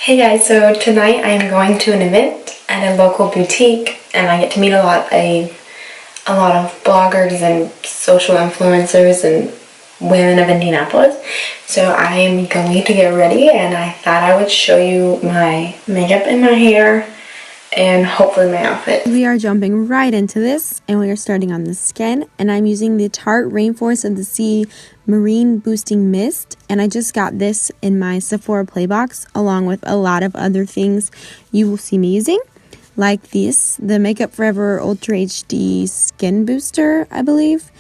Hey guys, so tonight I am going to an event at a local boutique and I get to meet a lot of bloggers and social influencers and women of Indianapolis. So I am going to get ready and I thought I would show you my makeup and my hair and hopefully my outfit. We are jumping right into this and we are starting on the skin, and I'm using the Tarte Rainforest of the Sea Marine Boosting Mist, and I just got this in my Sephora Play box along with a lot of other things you will see me using, like the Makeup Forever Ultra HD Skin Booster, I believe.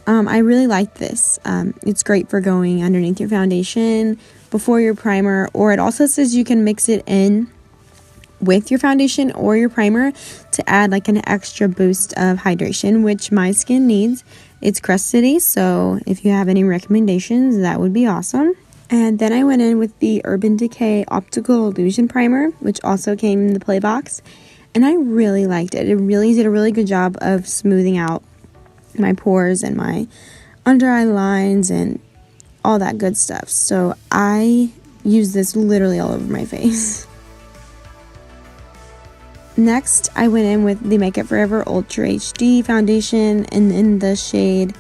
I really like this. It's great for going underneath your foundation, before your primer, or it also says you can mix it in with your foundation or your primer to add like an extra boost of hydration, which my skin needs. It's crusty, so if you have any recommendations, that would be awesome. And then I went in with the Urban Decay Optical Illusion Primer, which also came in the Play box, and I really liked it. It really did a really good job of smoothing out my pores and my under eye lines and all that good stuff. So I use this literally all over my face. Next, I went in with the Makeup Forever Ultra HD foundation and in the shade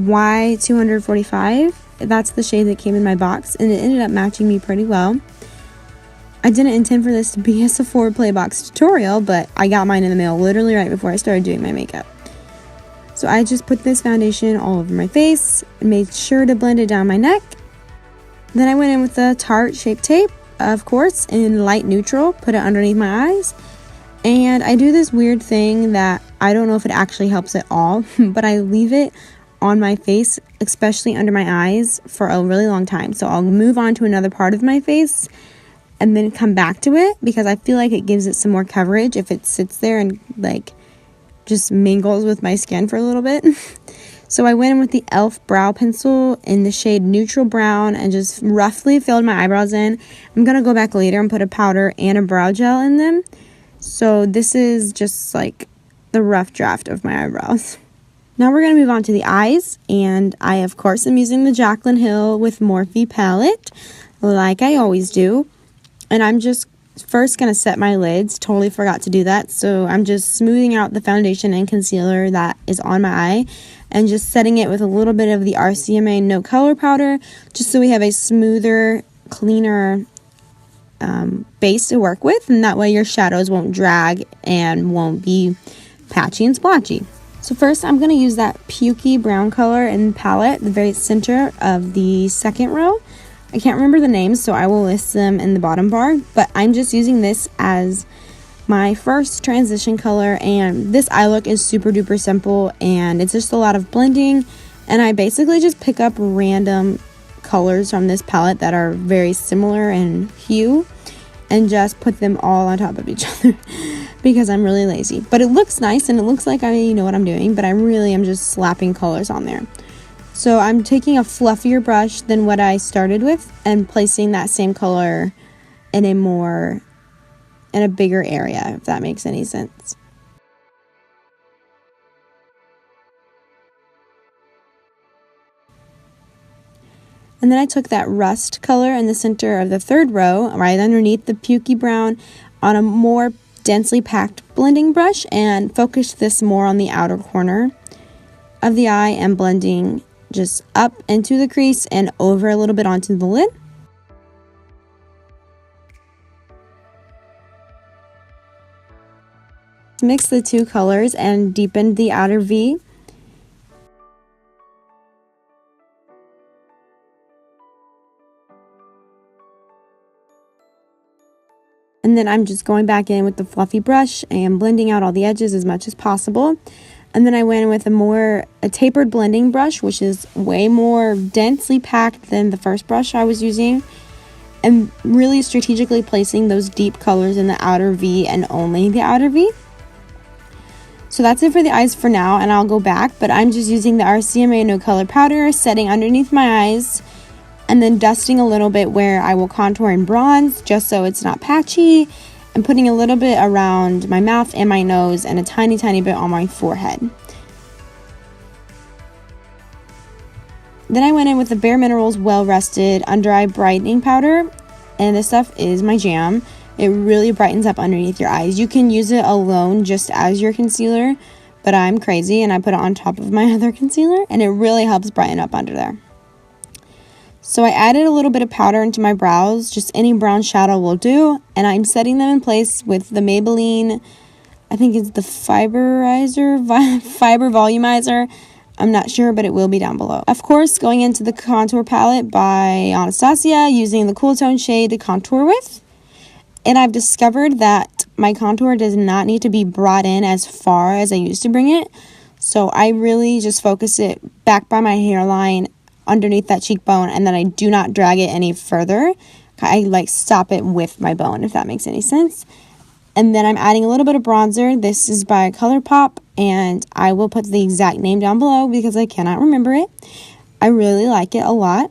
Y245. That's the shade that came in my box, and it ended up matching me pretty well. I didn't intend for this to be a Sephora Play box tutorial, but I got mine in the mail literally right before I started doing my makeup. So I just put this foundation all over my face and made sure to blend it down my neck. Then I went in with the Tarte Shape Tape, of course, in light neutral, put it underneath my eyes. And I do this weird thing that I don't know if it actually helps at all, but I leave it on my face, especially under my eyes, for a really long time. So I'll move on to another part of my face and then come back to it because I feel like it gives it some more coverage if it sits there and like just mingles with my skin for a little bit. So I went in with the e.l.f. brow pencil in the shade neutral brown and just roughly filled my eyebrows in. I'm going to go back later and put a powder and a brow gel in them. So this is just like the rough draft of my eyebrows. Now we're going to move on to the eyes, and I of course am using the Jaclyn Hill with Morphe palette like I always do. And I'm just first going to set my lids. Totally forgot to do that. So I'm just smoothing out the foundation and concealer that is on my eye and just setting it with a little bit of the RCMA No Color Powder just so we have a smoother, cleaner base to work with, and that way your shadows won't drag and won't be patchy and splotchy. So first I'm going to use that pukey brown color in palette, the very center of the second row. I can't remember the names, so I will list them in the bottom bar, but I'm just using this as my first transition color, and this eye look is super duper simple and it's just a lot of blending, and I basically just pick up random colors from this palette that are very similar in hue and just put them all on top of each other because I'm really lazy. But it looks nice and it looks like I know what I'm doing, but I really am just slapping colors on there. So I'm taking a fluffier brush than what I started with and placing that same color in a bigger area, if that makes any sense. And then I took that rust color in the center of the third row, right underneath the pukey brown, on a more densely packed blending brush and focused this more on the outer corner of the eye and blending just up into the crease and over a little bit onto the lid. Mix the two colors and deepen the outer V. And then I'm just going back in with the fluffy brush and blending out all the edges as much as possible. And then I went in with a tapered blending brush, which is way more densely packed than the first brush I was using, and really strategically placing those deep colors in the outer V and only the outer V. So that's it for the eyes for now, and I'll go back, but I'm just using the RCMA No Color Powder, setting underneath my eyes, and then dusting a little bit where I will contour in bronze just so it's not patchy, and putting a little bit around my mouth and my nose and a tiny bit on my forehead. Then I went in with the Bare Minerals Well Rested Under Eye Brightening Powder and this stuff is my jam. It really brightens up underneath your eyes. You can use it alone just as your concealer, but I'm crazy and I put it on top of my other concealer, and it really helps brighten up under there. So I added a little bit of powder into my brows, just any brown shadow will do, and I'm setting them in place with the Maybelline, I think it's the Fiber Volumizer. I'm not sure, but it will be down below. Of course, going into the contour palette by Anastasia, using the cool tone shade to contour with. And I've discovered that my contour does not need to be brought in as far as I used to bring it. So I really just focus it back by my hairline, underneath that cheekbone, and then I do not drag it any further. I like stop it with my bone, if that makes any sense. And then I'm adding a little bit of bronzer. This is by ColourPop, and I will put the exact name down below because I cannot remember it. I really like it a lot.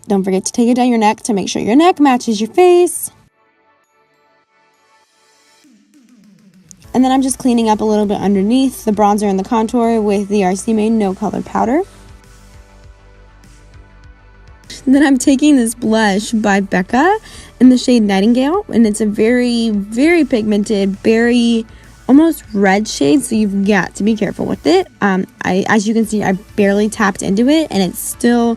Don't forget to take it down your neck to make sure your neck matches your face. And then I'm just cleaning up a little bit underneath the bronzer and the contour with the RC Made No Color Powder. Then I'm taking this blush by Becca in the shade Nightingale, and it's a very, very pigmented, berry, almost red shade, so you've got to be careful with it. As you can see, I barely tapped into it, and it's still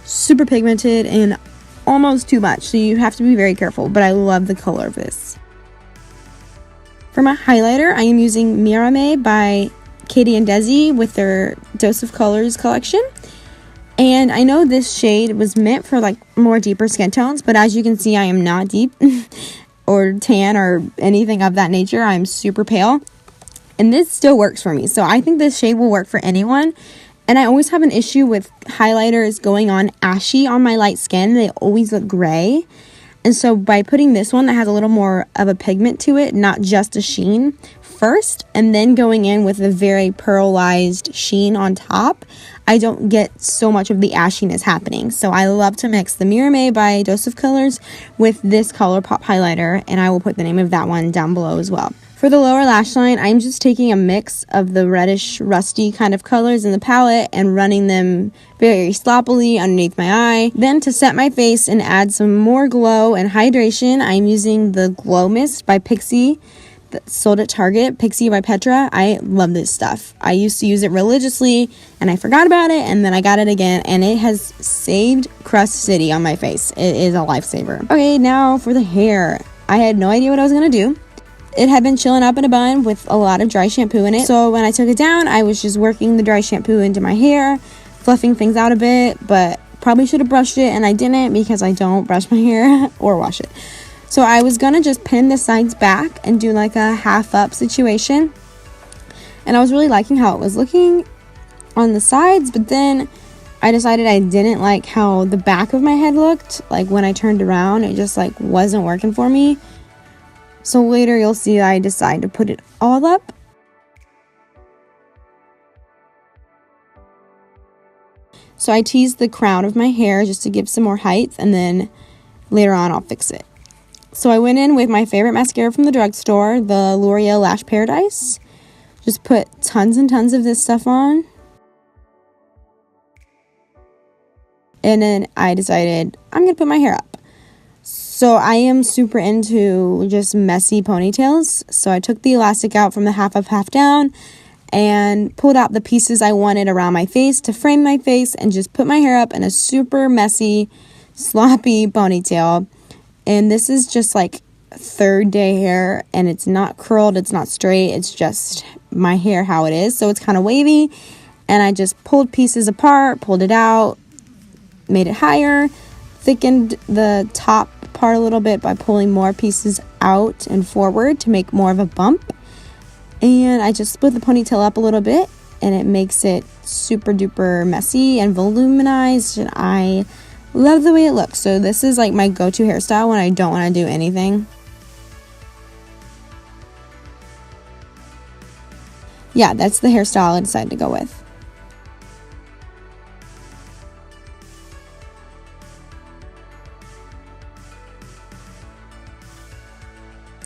super pigmented and almost too much, so you have to be very careful, but I love the color of this. For my highlighter, I am using Mirame by Katie and Desi with their Dose of Colors collection. And I know this shade was meant for like more deeper skin tones, but as you can see, I am not deep or tan or anything of that nature. I'm super pale, and this still works for me. So I think this shade will work for anyone. And I always have an issue with highlighters going on ashy on my light skin. They always look gray. And so by putting this one that has a little more of a pigment to it, not just a sheen first, and then going in with a very pearlized sheen on top, I don't get so much of the ashiness happening. So I love to mix the Mirame by Dose of Colors with this ColourPop highlighter, and I will put the name of that one down below as well. For the lower lash line, I'm just taking a mix of the reddish rusty kind of colors in the palette and running them very sloppily underneath my eye. Then to set my face and add some more glow and hydration, I'm using the Glow Mist by Pixie, that's sold at Target, Pixie by Petra. I love this stuff. I used to use it religiously and I forgot about it, and then I got it again, and it has saved Crust City on my face. It is a lifesaver. Okay, now for the hair. I had no idea what I was gonna do. It had been chilling up in a bun with a lot of dry shampoo in it. So when I took it down, I was just working the dry shampoo into my hair, fluffing things out a bit, but probably should have brushed it, and I didn't because I don't brush my hair or wash it. So I was gonna just pin the sides back and do like a half up situation. And I was really liking how it was looking on the sides, but then I decided I didn't like how the back of my head looked. Like when I turned around, it just like wasn't working for me. So later you'll see I decide to put it all up. So I teased the crown of my hair just to give some more height, and then later on I'll fix it. So I went in with my favorite mascara from the drugstore, the L'Oreal Lash Paradise. Just put tons and tons of this stuff on. And then I decided I'm going to put my hair up. So I am super into just messy ponytails. So I took the elastic out from the half up, half down, and pulled out the pieces I wanted around my face to frame my face, and just put my hair up in a super messy, sloppy ponytail. And this is just like third day hair, and it's not curled, it's not straight, it's just my hair how it is. So it's kind of wavy, and I just pulled pieces apart, pulled it out, made it higher, thickened the top part a little bit by pulling more pieces out and forward to make more of a bump. And I just split the ponytail up a little bit, and it makes it super duper messy and voluminized, and I love the way it looks. So this is like my go-to hairstyle when I don't want to do anything. Yeah, that's the hairstyle I decided to go with.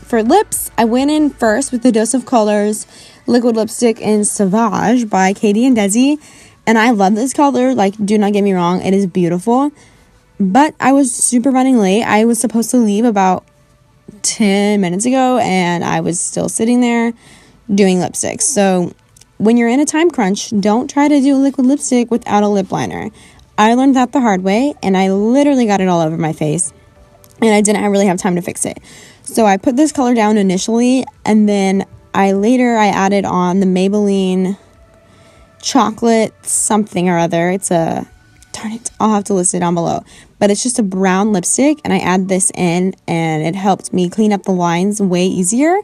For lips, I went in first with the Dose of Colors liquid lipstick in Sauvage by Katie and Desi, and I love this color. Like, do not get me wrong, it is beautiful, But I was super running late. I was supposed to leave about 10 minutes ago, and I was still sitting there doing lipsticks. So when you're in a time crunch, don't try to do a liquid lipstick without a lip liner. I learned that the hard way, and I literally got it all over my face, and I didn't really have time to fix it. So I put this color down initially, and then I added on the Maybelline chocolate something or other. It's a, darn it, I'll have to list it down below. But it's just a brown lipstick, and I add this in, and it helped me clean up the lines way easier.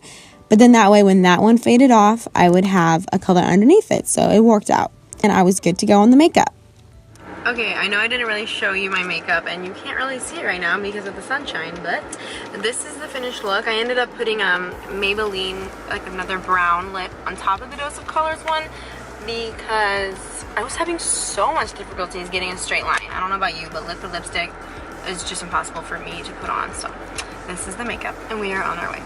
But then that way, when that one faded off, I would have a color underneath it. So it worked out, and I was good to go on the makeup. Okay, I know I didn't really show you my makeup, and you can't really see it right now because of the sunshine, but this is the finished look. I ended up putting Maybelline, like another brown lip, on top of the Dose of Colors one because I was having so much difficulties getting a straight line. I don't know about you, but liquid lipstick is just impossible for me to put on. So this is the makeup, and we are on our way.